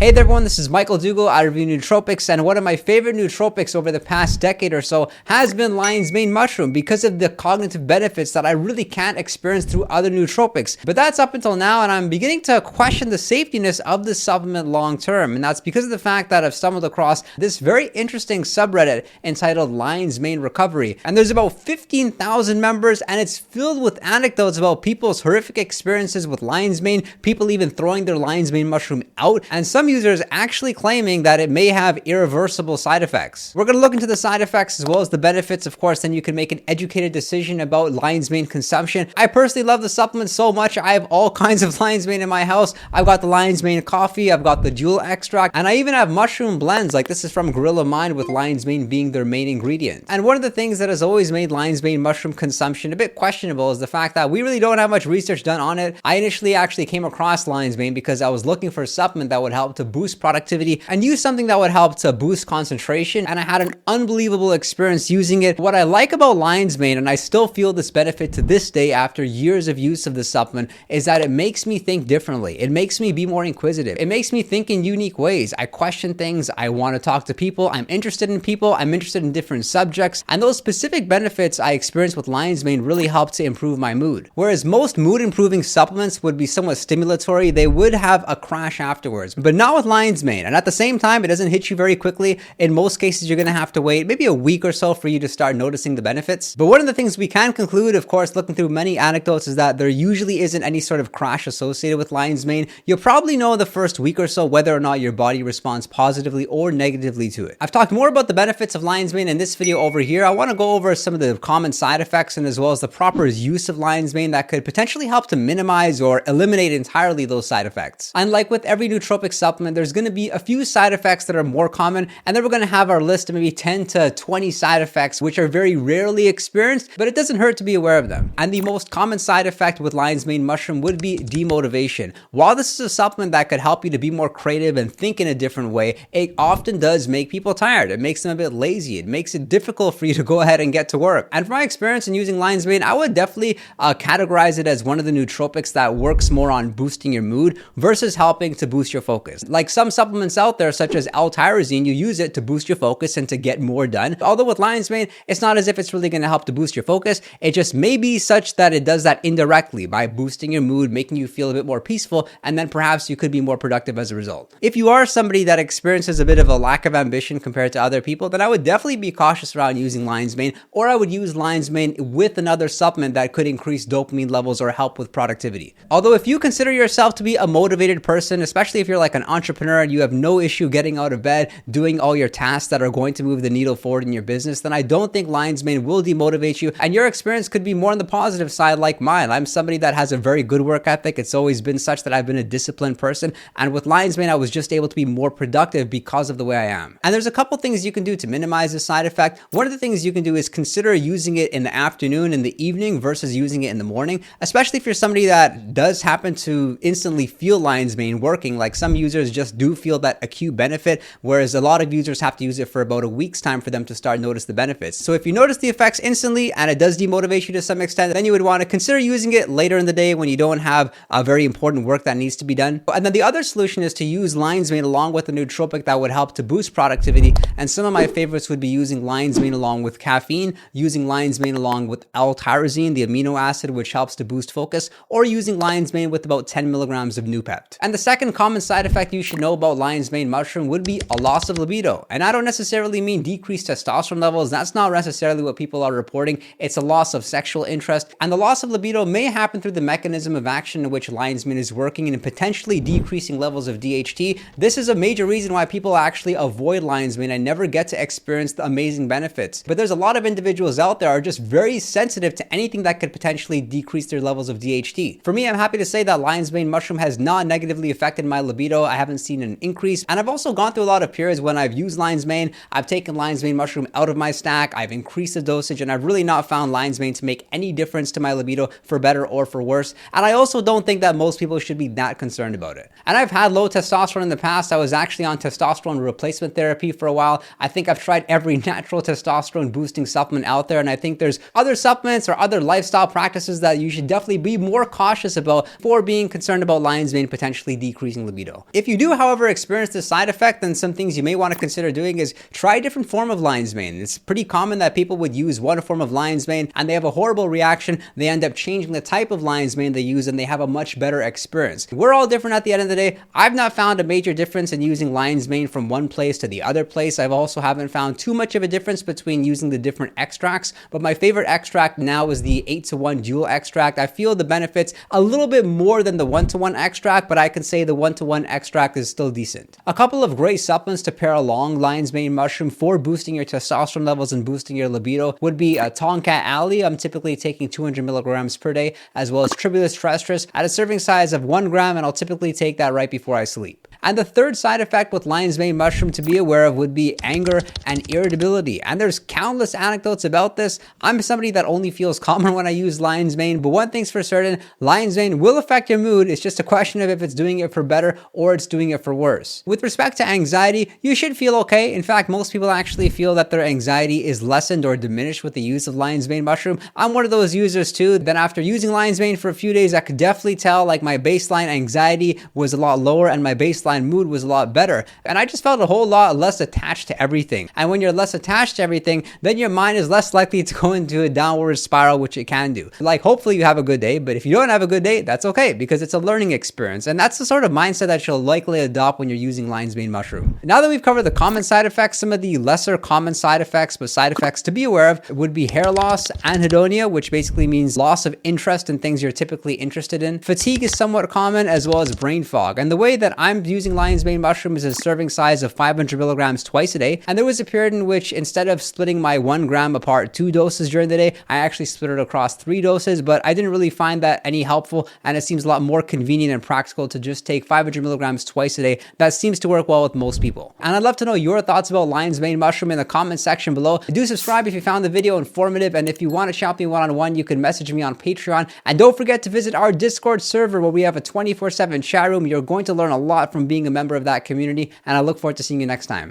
Hey there everyone, this is Michael Dougal. I review nootropics, and one of my favorite nootropics over the past decade or so has been lion's mane mushroom because of the cognitive benefits that I really can't experience through other nootropics. But that's up until now, and I'm beginning to question the safetiness of this supplement long term, and that's because of the fact that I've stumbled across this very interesting subreddit entitled Lion's Mane Recovery, and there's about 15,000 members, and it's filled with anecdotes about people's horrific experiences with lion's mane, people even throwing their lion's mane mushroom out, and some users actually claiming that it may have irreversible side effects. We're going to look into the side effects as well as the benefits. Of course, then you can make an educated decision about lion's mane consumption. I personally love the supplement so much. I have all kinds of lion's mane in my house. I've got the lion's mane coffee, I've got the jewel extract, and I even have mushroom blends. Like this is from Gorilla Mind, with lion's mane being their main ingredient. And one of the things that has always made lion's mane mushroom consumption a bit questionable is the fact that we really don't have much research done on it. I initially actually came across lion's mane because I was looking for a supplement that would help to boost productivity and use something that would help to boost concentration, and I had an unbelievable experience using it. What I like about lion's mane, and I still feel this benefit to this day after years of use of the supplement, is that it makes me think differently. It makes me be more inquisitive. It makes me think in unique ways. I question things, I want to talk to people, I'm interested in people, I'm interested in different subjects, and those specific benefits I experienced with lion's mane really helped to improve my mood. Whereas most mood improving supplements would be somewhat stimulatory, they would have a crash afterwards, but not with lion's mane. And at the same time, it doesn't hit you very quickly. In most cases, you're going to have to wait maybe a week or so for you to start noticing the benefits. But one of the things we can conclude, of course, looking through many anecdotes, is that there usually isn't any sort of crash associated with lion's mane. You'll probably know the first week or so whether or not your body responds positively or negatively to it. I've talked more about the benefits of lion's mane in this video over here. I want to go over some of the common side effects and as well as the proper use of lion's mane that could potentially help to minimize or eliminate entirely those side effects. And like with every nootropic supplement, there's going to be a few side effects that are more common, and then we're going to have our list of maybe 10 to 20 side effects which are very rarely experienced, but it doesn't hurt to be aware of them. And the most common side effect with lion's mane mushroom would be demotivation. While this is a supplement that could help you to be more creative and think in a different way, it often does make people tired. It makes them a bit lazy. It makes it difficult for you to go ahead and get to work. And from my experience in using lion's mane, I would definitely categorize it as one of the nootropics that works more on boosting your mood versus helping to boost your focus. Like some supplements out there, such as L-tyrosine, you use it to boost your focus and to get more done. Although with lion's mane, it's not as if it's really going to help to boost your focus. It just may be such that it does that indirectly by boosting your mood, making you feel a bit more peaceful, and then perhaps you could be more productive as a result. If you are somebody that experiences a bit of a lack of ambition compared to other people, then I would definitely be cautious around using lion's mane, or I would use lion's mane with another supplement that could increase dopamine levels or help with productivity. Although if you consider yourself to be a motivated person, especially if you're like an entrepreneur and you have no issue getting out of bed, doing all your tasks that are going to move the needle forward in your business, then I don't think lion's mane will demotivate you, and your experience could be more on the positive side like mine. I'm somebody that has a very good work ethic. It's always been such that I've been a disciplined person, and with lion's mane I was just able to be more productive because of the way I am. And there's a couple things you can do to minimize this side effect. One of the things you can do is consider using it in the afternoon and the evening versus using it in the morning, especially if you're somebody that does happen to instantly feel lion's mane working. Like some users just do feel that acute benefit, whereas a lot of users have to use it for about a week's time for them to start notice the benefits. So if you notice the effects instantly and it does demotivate you to some extent, then you would want to consider using it later in the day when you don't have a very important work that needs to be done. And then the other solution is to use lion's mane along with a nootropic that would help to boost productivity. And some of my favorites would be using lion's mane along with caffeine, using lion's mane along with L-tyrosine, the amino acid which helps to boost focus, or using lion's mane with about 10 milligrams of Noopept. And the second common side effect you should know about lion's mane mushroom would be a loss of libido. And I don't necessarily mean decreased testosterone levels. That's not necessarily what people are reporting. It's a loss of sexual interest. And the loss of libido may happen through the mechanism of action in which lion's mane is working and potentially decreasing levels of DHT. This is a major reason why people actually avoid lion's mane and never get to experience the amazing benefits. But there's a lot of individuals out there are just very sensitive to anything that could potentially decrease their levels of DHT. For me, I'm happy to say that lion's mane mushroom has not negatively affected my libido. I haven't seen an increase, and I've also gone through a lot of periods when I've used lion's mane, I've taken lion's mane mushroom out of my stack, I've increased the dosage, and I've really not found lion's mane to make any difference to my libido for better or for worse. And I also don't think that most people should be that concerned about it. And I've had low testosterone in the past. I was actually on testosterone replacement therapy for a while. I think I've tried every natural testosterone boosting supplement out there, and I think there's other supplements or other lifestyle practices that you should definitely be more cautious about for being concerned about lion's mane potentially decreasing libido. If you do, however, experience this side effect, then some things you may want to consider doing is try a different form of lion's mane. It's pretty common that people would use one form of lion's mane and they have a horrible reaction. They end up changing the type of lion's mane they use and they have a much better experience. We're all different at the end of the day. I've not found a major difference in using lion's mane from one place to the other place. I've also haven't found too much of a difference between using the different extracts, but my favorite extract now is the 8-to-1 dual extract. I feel the benefits a little bit more than the 1-to-1 extract, but I can say the 1-to-1 extract is still decent. A couple of great supplements to pair along lion's mane mushroom for boosting your testosterone levels and boosting your libido would be Tonkat Ali. I'm typically taking 200 milligrams per day, as well as Tribulus terrestris at a serving size of 1 gram, and I'll typically take that right before I sleep. And the third side effect with lion's mane mushroom to be aware of would be anger and irritability. And there's countless anecdotes about this. I'm somebody that only feels calmer when I use lion's mane, but one thing's for certain, lion's mane will affect your mood. It's just a question of if it's doing it for better or it's doing it for worse. With respect to anxiety, you should feel okay. In fact, most people actually feel that their anxiety is lessened or diminished with the use of lion's mane mushroom. I'm one of those users too. Then after using lion's mane for a few days, I could definitely tell like my baseline anxiety was a lot lower and my baseline mood was a lot better. And I just felt a whole lot less attached to everything. And when you're less attached to everything, then your mind is less likely to go into a downward spiral, which it can do. Like, hopefully you have a good day, but if you don't have a good day, that's okay, because it's a learning experience. And that's the sort of mindset that you'll likely adopt when you're using lion's mane mushroom. Now that we've covered the common side effects, some of the lesser common side effects, but side effects to be aware of would be hair loss, anhedonia, which basically means loss of interest in things you're typically interested in. Fatigue is somewhat common, as well as brain fog. And the way that I'm using lion's mane mushroom is a serving size of 500 milligrams twice a day. And there was a period in which instead of splitting my 1 gram apart 2 doses during the day, I actually split it across 3 doses, but I didn't really find that any helpful. And it seems a lot more convenient and practical to just take 500 milligrams twice a day. That seems to work well with most people. And I'd love to know your thoughts about lion's mane mushroom in the comment section below. Do subscribe if you found the video informative. And if you want to chat with me one-on-one, you can message me on Patreon. And don't forget to visit our Discord server where we have a 24/7 chat room. You're going to learn a lot from being a member of that community, and I look forward to seeing you next time.